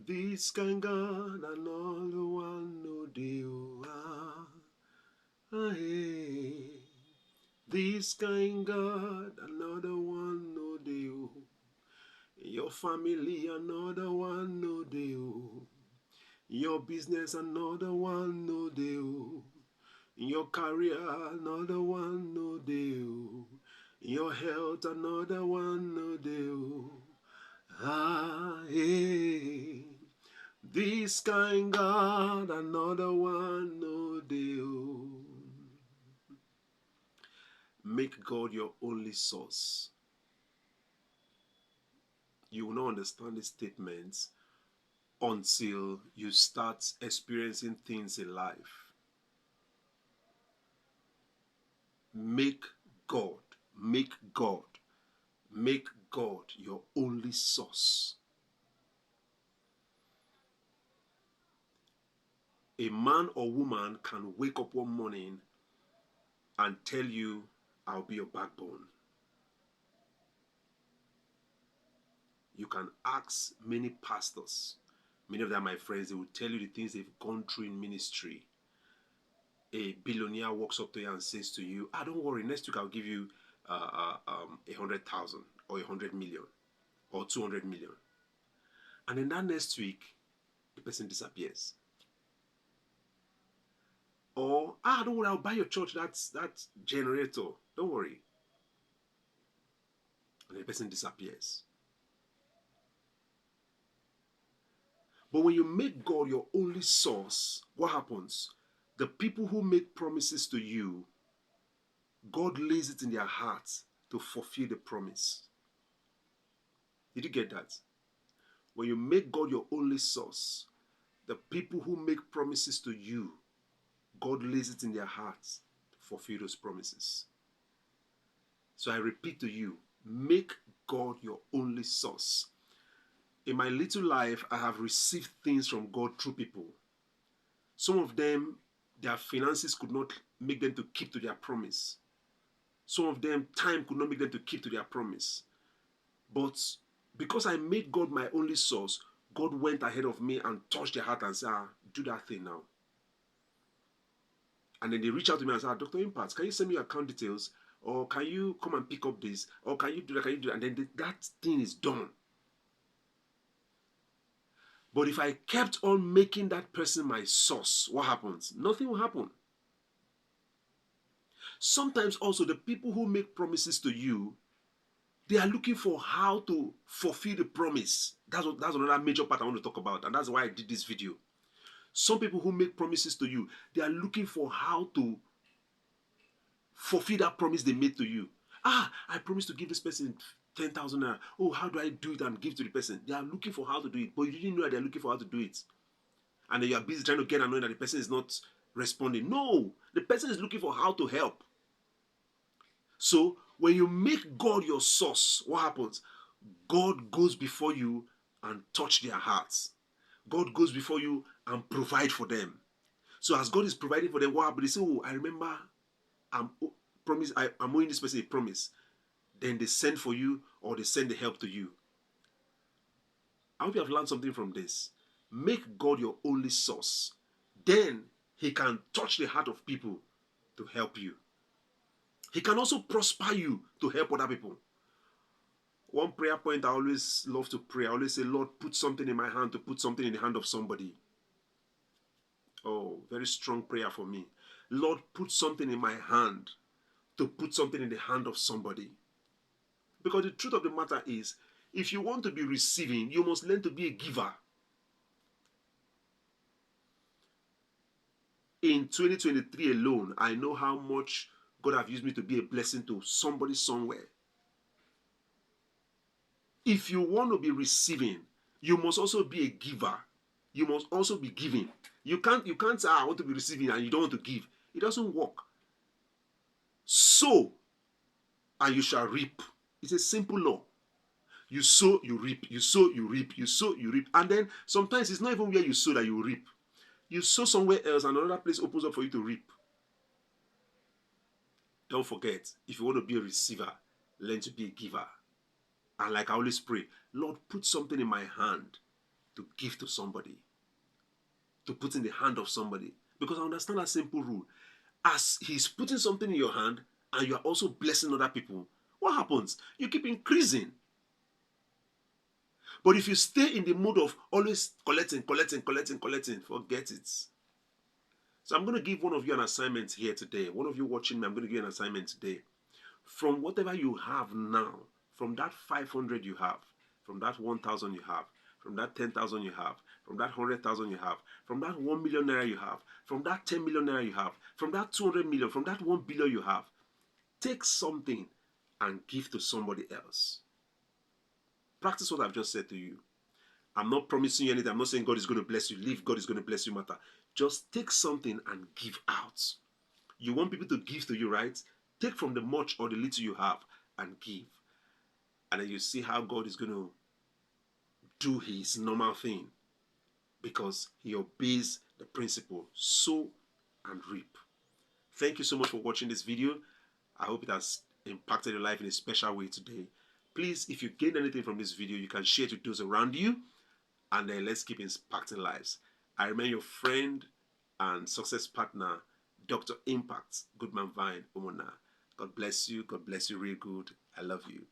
This kind God and all the one know you are. Hey. This kind God, another one know you. Your family, another one know you. Your business, another one know you. Your career, another one know you. Your health, another one know you. Ah, hey. This kind God, another one know you. Make God your only source. You will not understand these statements until you start experiencing things in life. Make God, make God, make God your only source. A man or woman can wake up one morning and tell you, I'll be your backbone. You can ask many pastors. Many of them are my friends. They will tell you the things they've gone through in ministry. A billionaire walks up to you and says to you, don't worry, next week I'll give you 100,000 or 100 million or 200 million. And then that next week, the person disappears. Or, don't worry, I'll buy your church that generator. Don't worry. And the person disappears. But when you make God your only source, what happens? The people who make promises to you, God lays it in their hearts to fulfill the promise. Did you get that? When you make God your only source, the people who make promises to you, God lays it in their hearts to fulfill those promises. So I repeat to you, make God your only source. In my little life, I have received things from God through people. Some of them, their finances could not make them to keep to their promise. Some of them, time could not make them to keep to their promise. But because I made God my only source, God went ahead of me and touched their heart and said, do that thing now. And then they reach out to me and say, Dr. Impact, can you send me your account details? Or can you come and pick up this? Or can you do that? Can you do that? And then that thing is done. But if I kept on making that person my source, what happens? Nothing will happen. Sometimes also the people who make promises to you, they are looking for how to fulfill the promise. That's another major part I want to talk about. And that's why I did this video. Some people who make promises to you, they are looking for how to fulfill that promise they made to you. I promised to give this person 10,000 naira. Oh, how do I do it and give to the person? They are looking for how to do it, but you didn't know that they're looking for how to do it. And then you are busy trying to get annoyed that the person is not responding. No, the person is looking for how to help. So when you make God your source, what happens? God goes before you and touch their hearts. God goes before you and provide for them. So as God is providing for them, what happens? They say, I remember I'm owing this person a promise. Then they send for you or they send the help to you. I hope you have learned something from this. Make God your only source. Then He can touch the heart of people to help you. He can also prosper you to help other people. One prayer point I always love to pray, I always say, Lord, put something in my hand to put something in the hand of somebody. Oh, very strong prayer for me. Lord, put something in my hand to put something in the hand of somebody. Because the truth of the matter is, if you want to be receiving, you must learn to be a giver. In 2023 alone, I know how much God have used me to be a blessing to somebody somewhere. If you want to be receiving, you must also be a giver. You must also be giving. You can't say, I want to be receiving and you don't want to give. It doesn't work. Sow and you shall reap. It's a simple law. You sow, you reap. You sow, you reap. You sow, you reap. And then sometimes it's not even where you sow that you reap. You sow somewhere else and another place opens up for you to reap. Don't forget, if you want to be a receiver, learn to be a giver. And like I always pray, Lord, put something in my hand to give to somebody, to put in the hand of somebody. Because I understand that simple rule. As he's putting something in your hand and you are also blessing other people, what happens? You keep increasing. But if you stay in the mood of always collecting, forget it. So I'm going to give one of you an assignment here today. One of you watching me, I'm going to give you an assignment today. From whatever you have now, from that 500 you have, from that 1,000 you have, from that 10,000 you have, from that 100,000 you have, from that 1 million naira you have, from that 10 million naira you have, from that 200 million, from that 1 billion you have, take something and give to somebody else. Practice what I've just said to you. I'm not promising you anything. I'm not saying God is going to bless you. Leave, God is going to bless you matter. Just take something and give out. You want people to give to you, right? Take from the much or the little you have and give. And then you see how God is going to do his normal thing, because he obeys the principle, sow and reap. Thank you so much for watching this video. I hope it has impacted your life in a special way today. Please, if you gained anything from this video, you can share it with those around you, and then let's keep impacting lives. I remain your friend and success partner, Dr. Impact Goodman Vine Omona. God bless you. God bless you real good. I love you.